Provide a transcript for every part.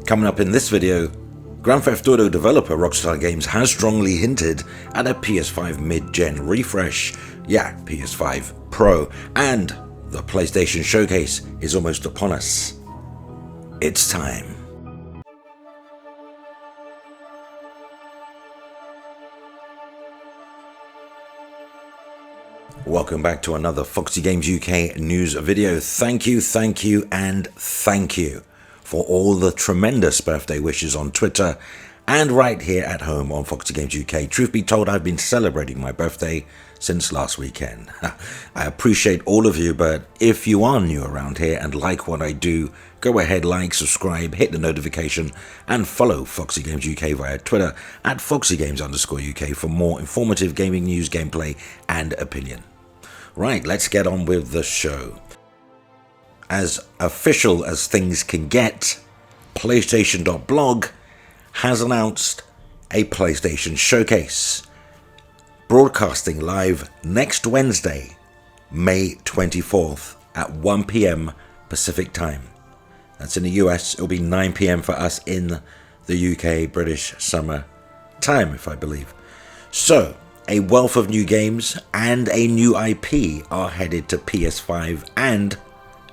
Coming up in this video, Grand Theft Auto developer Rockstar Games has strongly hinted at a PS5 mid-gen refresh, PS5 Pro, and the PlayStation Showcase is almost upon us. It's time. Welcome back to another Foxy Games UK news video. Thank you, and thank you for all the tremendous birthday wishes on Twitter and right here at home on Foxy Games UK. Truth be told, I've been celebrating my birthday since last weekend. I appreciate all of you, but if you are new around here and like what I do, go ahead, like, subscribe, hit the notification, and follow Foxy Games UK via Twitter at FoxyGames_UK for more informative gaming news, gameplay, and opinion. Right, let's get on with the show. As official as things can get, PlayStation.blog has announced a PlayStation Showcase, broadcasting live next Wednesday, May 24th at 1 PM Pacific time. That's in the US. It'll be 9 PM for us in the UK, British summer time, if I believe. So, a wealth of new games and a new IP are headed to PS5 and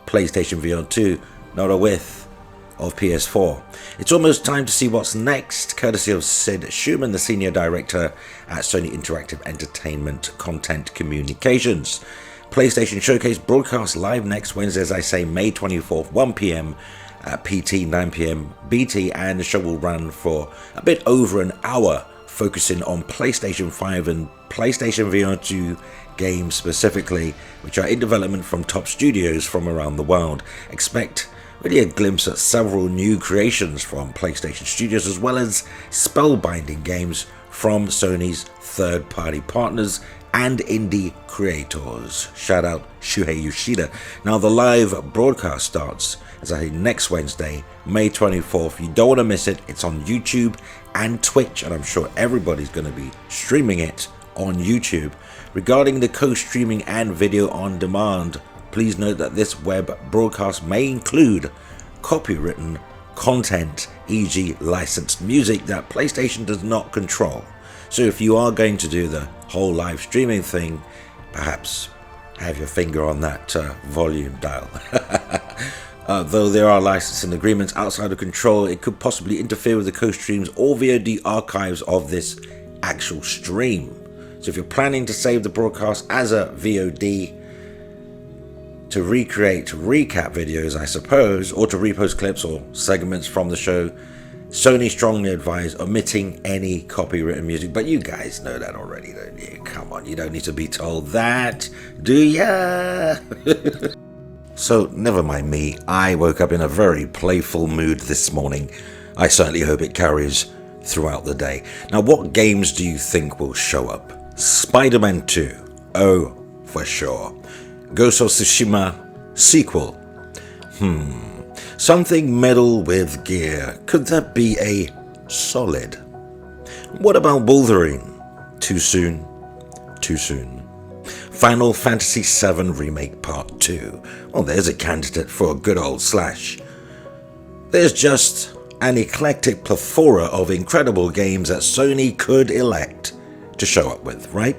PlayStation VR 2, not a whiff of PS4. It's almost time to see what's next, courtesy of Sid Schumann, the Senior Director at Sony Interactive Entertainment Content Communications. PlayStation Showcase broadcast live next Wednesday, as I say, May 24th, 1 PM at PT, 9 PM BT, and the show will run for a bit over an hour, focusing on PlayStation 5 and PlayStation VR 2 games specifically, which are in development from top studios from around the world. Expect really a glimpse at several new creations from PlayStation Studios, as well as spellbinding games from Sony's third-party partners and indie creators. Shout out Shuhei Yoshida. Now the live broadcast starts, as I say, next Wednesday, May 24th. You don't want to miss it. It's on YouTube and Twitch, and I'm sure everybody's going to be streaming it on YouTube. Regarding the co-streaming and video on demand, please note that this web broadcast may include copywritten content, e.g. licensed music that PlayStation does not control. So if you are going to do the whole live streaming thing, perhaps have your finger on that volume dial. Though there are licensing agreements outside of control, it could possibly interfere with the co-streams or VOD archives of this actual stream. So if you're planning to save the broadcast as a VOD to recap videos, I suppose, or to repost clips or segments from the show, Sony strongly advise omitting any copywritten music. But you guys know that already, don't you? Come on, you don't need to be told that, do ya? So never mind me, I woke up in a very playful mood this morning. I certainly hope it carries throughout the day. Now, what games do you think will show up? Spider-Man 2, oh, for sure. Ghost of Tsushima sequel. Something Metal with Gear. Could that be a solid? What about Wolverine? Too soon? Too soon. Final Fantasy VII Remake Part 2. Well, there's a candidate for a good old slash. There's just an eclectic plethora of incredible games that Sony could elect to show up with, right?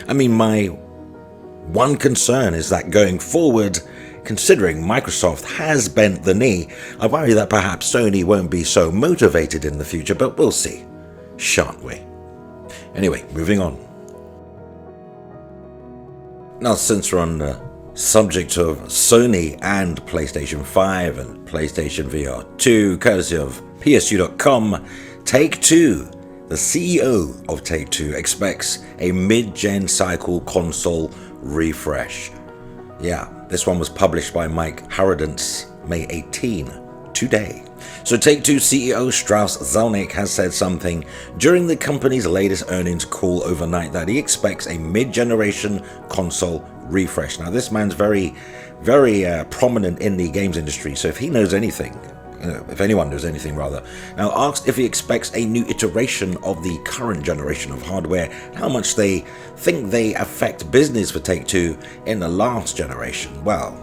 I mean, my one concern is that going forward, considering Microsoft has bent the knee, I worry that perhaps Sony won't be so motivated in the future, but we'll see, shan't we? Anyway, moving on. Now, since we're on the subject of Sony and PlayStation 5 and PlayStation VR 2, courtesy of PSU.com, Take-Two, the CEO of Take-Two, expects a mid-gen cycle console refresh. This one was published by Mike Harradence, May 18, today. So Take-Two CEO Strauss Zelnick has said something during the company's latest earnings call overnight that he expects a mid-generation console refresh. Now, this man's very prominent in the games industry, so if he knows anything, if anyone knows anything rather. Now, asked if he expects a new iteration of the current generation of hardware, how much they think they affect business for Take-Two in the last generation. Well,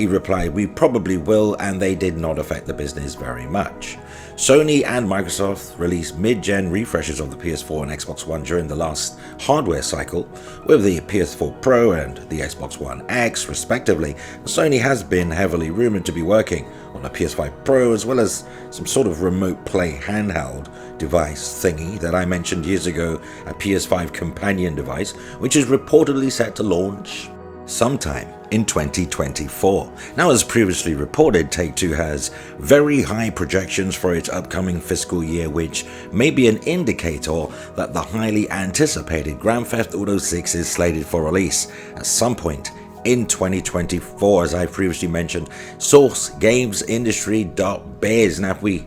He replied, "We probably will, and they did not affect the business very much." Sony and Microsoft released mid-gen refreshes of the PS4 and Xbox One during the last hardware cycle, with the PS4 Pro and the Xbox One X respectively. Sony has been heavily rumored to be working on a PS5 Pro, as well as some sort of remote play handheld device thingy that I mentioned years ago, a PS5 companion device, which is reportedly set to launch sometime in 2024. Now, as previously reported, Take-Two has very high projections for its upcoming fiscal year, which may be an indicator that the highly anticipated Grand Theft Auto 6 is slated for release at some point in 2024, as I previously mentioned. Source GamesIndustry.biz. Now, if we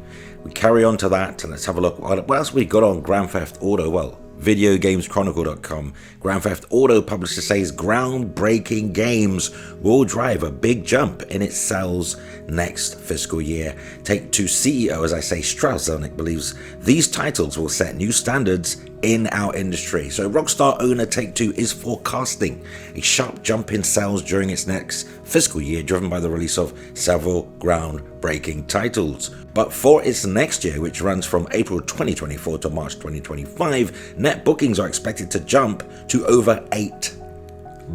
carry on to that, and let's have a look what else we got on Grand Theft Auto. Well, VideoGamesChronicle.com. Grand Theft Auto publisher says groundbreaking games will drive a big jump in its sales next fiscal year. Take-Two CEO, as I say, Strauss Zelnick, believes these titles will set new standards in our industry. So Rockstar owner Take-Two is forecasting a sharp jump in sales during its next fiscal year, driven by the release of several groundbreaking titles. But for its next year, which runs from April 2024 to March 2025, net bookings are expected to jump to over 8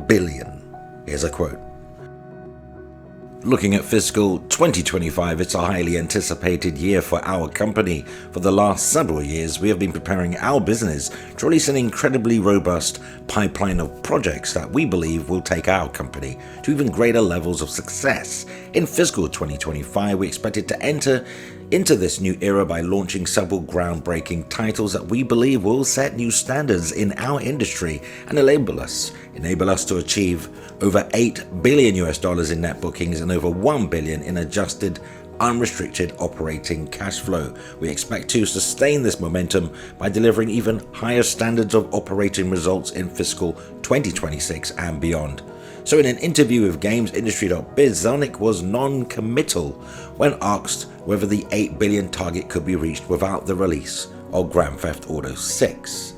billion. Here's a quote. Looking at fiscal 2025, it's a highly anticipated year for our company. For the last several years, we have been preparing our business to release an incredibly robust pipeline of projects that we believe will take our company to even greater levels of success. In fiscal 2025, we expected to enter into this new era by launching several groundbreaking titles that we believe will set new standards in our industry and enable us to achieve over $8 billion in net bookings and over $1 billion in adjusted unrestricted operating cash flow. We expect to sustain this momentum by delivering even higher standards of operating results in fiscal 2026 and beyond. So in an interview with GamesIndustry.biz, Zelnick was non-committal when asked whether the 8 billion target could be reached without the release of Grand Theft Auto 6.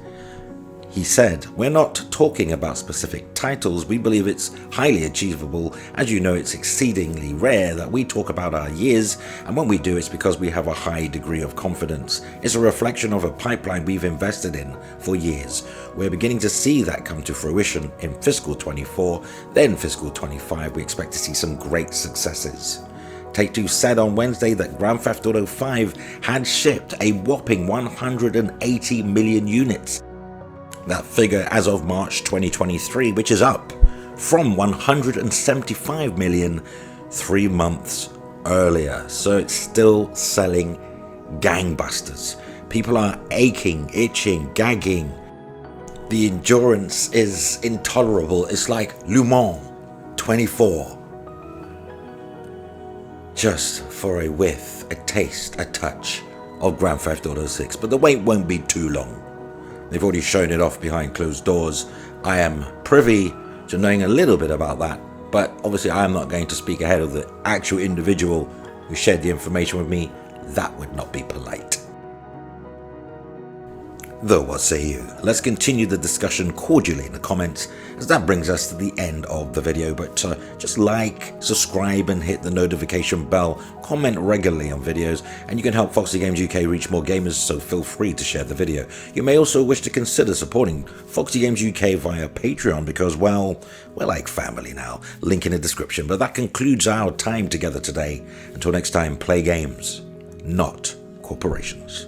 He said, "We're not talking about specific titles. We believe it's highly achievable. As you know, it's exceedingly rare that we talk about our years, and when we do, it's because we have a high degree of confidence. It's a reflection of a pipeline we've invested in for years. We're beginning to see that come to fruition in fiscal 24, then fiscal 25. We expect to see some great successes." Take-Two said on Wednesday that Grand Theft Auto 5 had shipped a whopping 180 million units. That figure as of March 2023, which is up from 175 million 3 months earlier. So it's still selling gangbusters. People are aching, itching, gagging. The endurance is intolerable. It's like Le Mans 24. Just for a whiff, a taste, a touch of Grand Theft Auto 6. But the wait won't be too long. They've already shown it off behind closed doors. I am privy to knowing a little bit about that, but obviously I am not going to speak ahead of the actual individual who shared the information with me. That would not be polite. Though, what say you? Let's continue the discussion cordially in the comments, as that brings us to the end of the video. But just like, subscribe and hit the notification bell, comment regularly on videos, and you can help Foxy Games UK reach more gamers, so feel free to share the video. You may also wish to consider supporting Foxy Games UK via Patreon, because, well, we're like family now. Link in the description. But that concludes our time together today. Until next time, play games, not corporations.